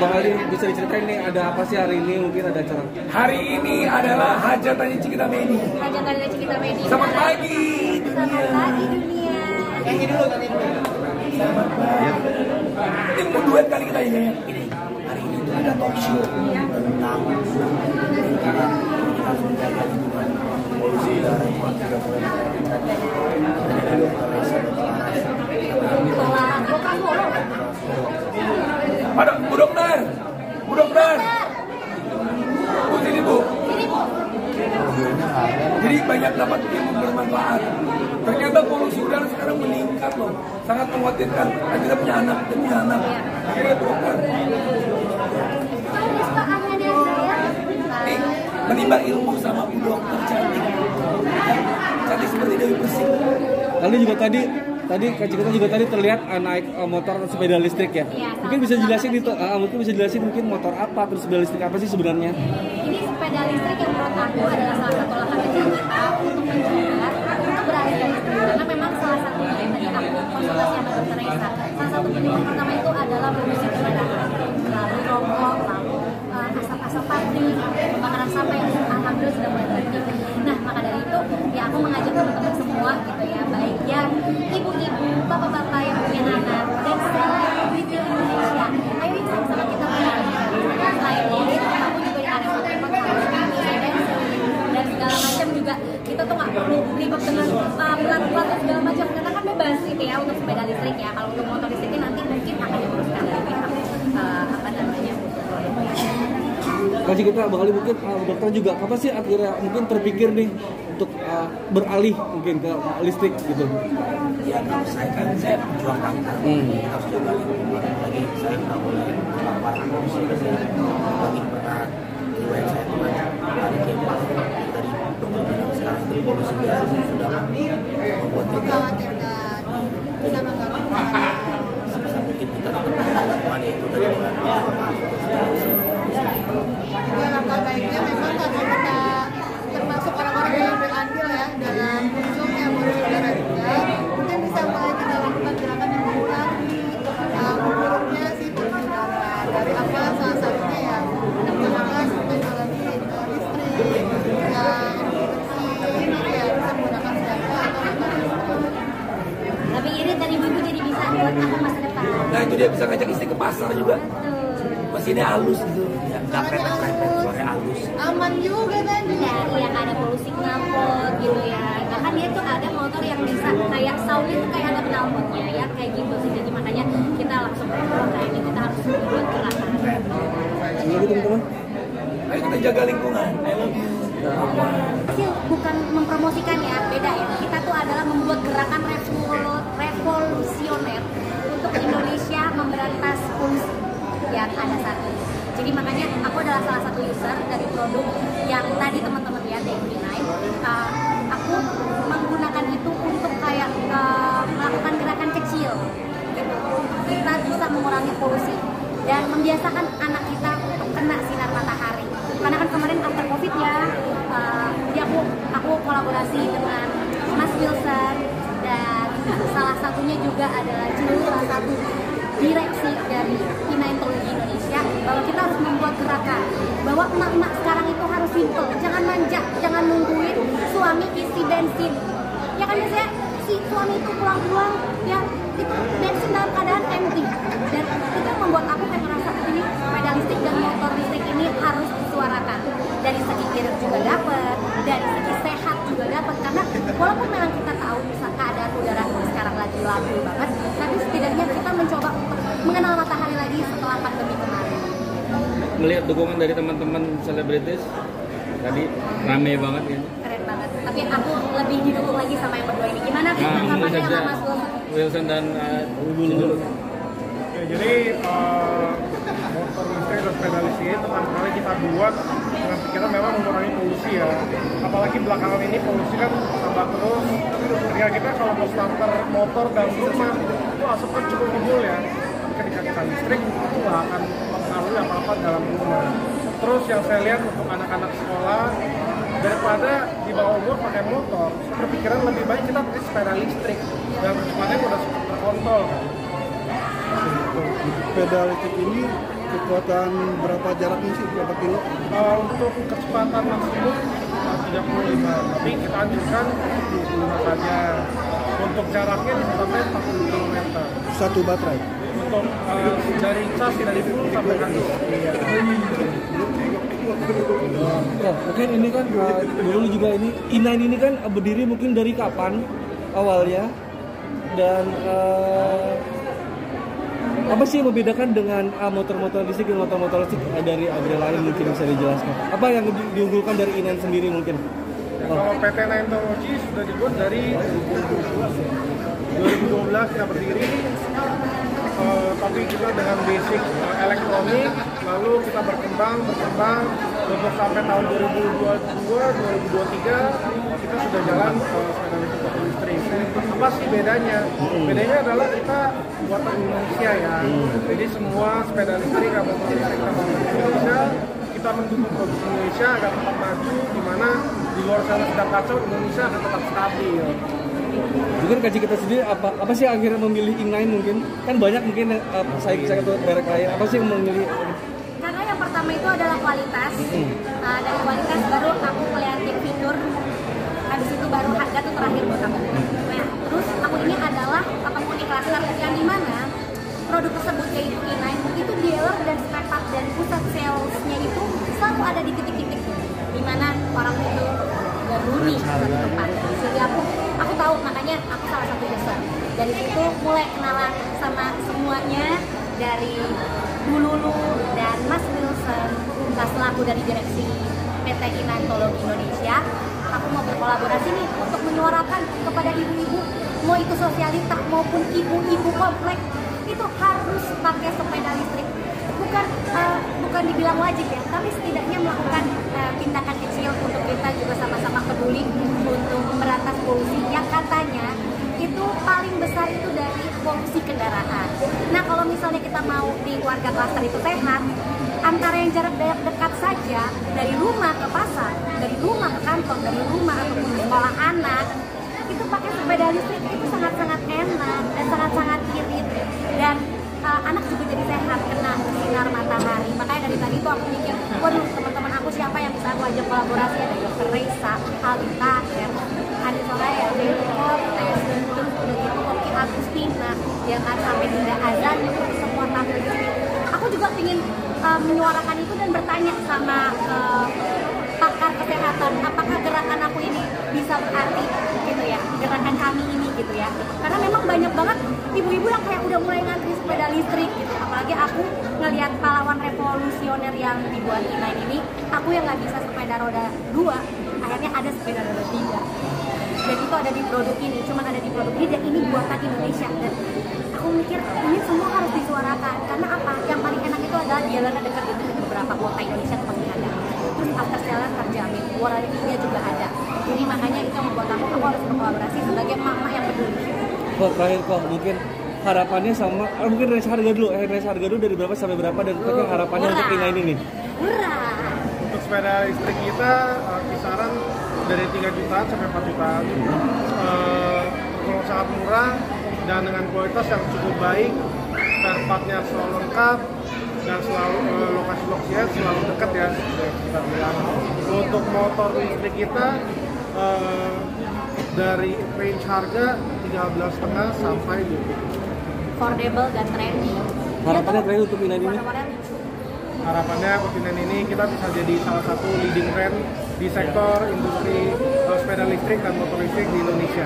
Bang Ali bisa diceritain nih ada apa sih hari ini, mungkin ada acara? Hari ini adalah hajatannya Cikita Medi. Hajatannya Cikita Medi. Selamat pagi dunia. Selamat pagi dunia. Nyanyi dulu. Selamat pagi. Ini mau duet kali kita ini. Hari ini tuh ada talk show tentang kita harus menjaga lingkungan, polusi udara itu tidak boleh ada Bu Dokter. Bu sini Bu. Jadi banyak dapat ilmu bermanfaat. Ternyata polusi udara sekarang meningkat loh, sangat mengkhawatirkan. Kita punya anak, akhirnya dokter. Menimba ilmu sama Bu Dokter cantik seperti Dewi Persik. Lalu juga tadi Kak Cikita juga tadi terlihat naik motor sepeda listrik ya. Mungkin bisa jelasin itu, mungkin motor apa terus sepeda listrik apa sih sebenarnya? Ini sepeda listrik yang menurut aku adalah salah satu langkah kecil kita untuk mencegah untuk beralih dari listrik. Karena memang salah satunya yang tadi aku konsultasi sama Dokter Reza, salah satu penyebab pertama itu adalah polusi kendaraan, lalu rokok, lalu asap-asap pabrik, pembakaran sampah yang alhamdulillah sudah mulai berhenti. Nah, maka dari itu ya aku mengajak teman-teman semua gitu ya, baik yang ibu-ibu, bapak-bapak yang punya anak dan selebriti Indonesia. Ayo sama-sama kita melakukan. Selain ini, aku juga yang ada dan segala macam juga kita tuh nggak perlu ribet dengan pelat-pelat dan segala macam karena kan bebas gitu ya untuk sepeda listrik ya. Kalau untuk motor listrik nanti mungkin akan diuruskan dari pihak apa namanya. Kak Cikita, Bang Ali mungkin dokter juga kapan sih akhirnya mungkin terpikir nih untuk beralih mungkin ke listrik gitu? Ya kalau saya kan pejuang kanker, harus juga lagi saya nggak boleh lapar polusi lagi pernah riwayat saya kemarin dari kemah dari dokter bilang sekarang itu polusi udara sudah membuat kita sebisa mungkin kita tetap lingkungan itu dari bulan langkah baiknya memang kalau kita termasuk orang-orang yang berandil ya dalam munculnya polusi udara juga, mungkin bisa mulai kita lakukan gerakan yang mengurangi buruknya si polusi udara. Dari apa? Salah satunya ya menggunakan teknologi listrik yang bersih, ya bisa menggunakan sepeda atau motor listrik. Tapi ini dari ibu jadi bisa buat aku masa depan. Nah itu dia bisa ngajak istri ke pasar juga. Mesinnya halus gitu, ya nggak krepet-krepet, suaranya halus. Aman juga tadi. Ya, yang ada polusi knalpot gitu ya. Bahkan dia tuh ada motor yang bisa kayak soundnya tuh kayak ada knalpotnya ya, kayak gitu sih. Jadi makanya kita langsung bergerak ini kita harus buat gerakan. Jadi teman-teman, Ayo kita jaga lingkungan. I love you. Hasil bukan mempromosikan ya, beda ya. Kita tuh adalah membuat gerakan revolusioner untuk Indonesia memberantas polusi yang ada saat ini. Jadi makanya aku adalah salah satu user dari produk yang tadi teman-teman lihat Day9. Aku menggunakan itu untuk kayak melakukan gerakan kecil gitu. Kita bisa mengurangi polusi dan membiasakan anak kita untuk kena sinar matahari. Karena kan kemarin after covid ya, jadi aku kolaborasi dengan Mas Wilson dan salah satunya juga adalah salah satu direksi dari Inaintologi Indonesia, bahwa kita harus membuat gerakan bahwa emak-emak sekarang itu harus simple, jangan manja, jangan nungguin suami isi bensin. Ya kan biasanya si suami itu pulang-pulang ya itu bensin dalam keadaan empty, dan itu membuat aku kayak merasa ini sepeda listrik dan motor listrik ini harus disuarakan. Dari segi gear juga dapat, dari segi sehat juga dapat, karena walaupun memang kita tahu bisa keadaan udara sekarang lagi labil banget, tapi setidaknya kita mencoba untuk mengenal matahari lagi setelah pandemi kemarin. melihat dukungan dari teman-teman selebritis tadi rame banget ya. Keren banget. Tapi aku lebih didukung lagi sama yang berdua ini. Gimana sih tanggapannya sama Mas Wilson dan dulu. Jadi motor listrik dan sepeda listrik itu pertama kali kita buat dengan pikiran memang mengurangi polusi ya. Apalagi belakangan ini polusi kan tambah terus. Ketika kita kalau mau starter motor dan rumah itu asapnya cukup timbul ya. Ketika kita listrik itu nggak akan mempengaruhi apa-apa dalam rumah. Terus yang saya lihat untuk anak-anak sekolah, daripada di bawah umur pakai motor, berpikiran lebih baik kita pakai sepeda listrik dan kecepatannya udah cukup terkontrol. Sepeda listrik ini kekuatan berapa jaraknya sih, berapa kilo? Untuk kecepatan maksimum 35, tapi kita anjurkan 25 saja. Untuk jaraknya bisa sampai 40 km. Satu baterai? Untuk dari cas dari full sampai kandung. Iya. Oh, mungkin ini kan dulu juga ini E9 ini kan berdiri mungkin dari kapan awalnya, dan apa sih yang membedakan dengan motor-motor listrik dan motor-motor listrik dari brand lain, mungkin bisa dijelaskan? Apa yang diunggulkan dari E9 sendiri mungkin? Kalau PT Nine Technology sudah dibuat dari 2012 kita berdiri, tapi kita dengan basic elektronik, lalu kita berkembang untuk sampai tahun 2022-2023 kita sudah jalan sepeda listrik. Apa sih bedanya? Bedanya adalah kita buatan Indonesia ya. Jadi semua sepeda listrik atau motor listrik kita bangun di Indonesia, kita mendukung produksi Indonesia agar tetap maju, di mana di luar sana sedang kacau, Indonesia akan tetap stabil. Mungkin kaji kita sendiri apa sih akhirnya memilih E9 mungkin? Kan banyak mungkin saya atau merek lain. Apa sih yang memilih? Karena yang pertama itu adalah kualitas. Dari kualitas baru aku melihat fitur. Habis itu baru harga tuh terakhir buat aku. Nah, terus aku ini adalah penghuni cluster yang dimana produk tersebut yaitu E9 itu dealer dan spare part dan pusat salesnya itu selalu ada di titik-titik dimana orang itu berhuni satu tempat. Jadi aku tahu, makanya aku salah satu user. Dari situ mulai kenalan sama semuanya, dari Bu Lulu dan Mas Wilson selaku dari direksi PT E9 Indonesia. Aku mau berkolaborasi nih untuk menyuarakan kepada ibu-ibu, mau itu sosialita maupun ibu-ibu komplek, itu harus pakai sepeda listrik. Bukan dibilang wajib ya, tapi setidaknya melakukan tindakan kecil untuk kita juga sama-sama peduli untuk memberantas polusi yang katanya itu paling besar itu dari polusi kendaraan. Nah, kalau misalnya kita mau di warga klaster itu sehat, antara yang jarak dekat saja, dari rumah ke pasar, dari rumah ke kantor, dari rumah ataupun sekolah anak, itu pakai sepeda listrik itu sangat-sangat enak dan sangat-sangat irit, dan anak juga jadi sehat kena sinar matahari. Makanya dari tadi tuh aku mikir, waduh, teman-teman aku siapa yang bisa aku ajak kolaborasi? Ada Dr. Reza, Alita, ada Soraya, Dewi Cortez, terus udah gitu Oki Agustina, yang ada sampai Dinda Azan, semua tampil di sini. Aku juga ingin menyuarakan itu dan bertanya sama pakar kesehatan, apakah gerakan aku ini bisa berarti gitu ya, gerakan kami ini gitu ya. Karena memang banyak banget ibu-ibu yang kayak udah mulai ngantri sepeda listrik gitu. Apalagi aku ngelihat pahlawan revolusioner yang dibuat E9 ini, aku yang nggak bisa sepeda roda 2, akhirnya ada sepeda roda 3. Dan itu ada di produk ini, cuman ada di produk ini, dan ini buatan Indonesia. Dan aku mikir ini semua harus disuarakan, karena apa? Yang paling enak itu adalah jalannya dekat itu di beberapa kota Indonesia pasti ada. Terus after jalan terjamin, warranty-nya juga ada. Jadi makanya itu membuat aku harus berkolaborasi sebagai mama yang peduli. Kok terakhir kok mungkin harapannya sama, mungkin range harga dulu, dari berapa sampai berapa, dan mungkin harapannya untuk E9 ini. Murah. Untuk sepeda listrik kita kisaran dari 3 jutaan sampai 4 jutaan. Kalau sangat murah dan dengan kualitas yang cukup baik, spare part-nya selalu lengkap dan selalu lokasi-lokasinya selalu dekat ya, kita bilang. Untuk motor listrik kita dari range harga 13,5 sampai 20. Affordable dan trendy. Harapannya terakhir untuk E9 ini? Harapannya Kontinen ini kita bisa jadi salah satu leading brand di sektor industri sepeda listrik dan motor listrik di Indonesia.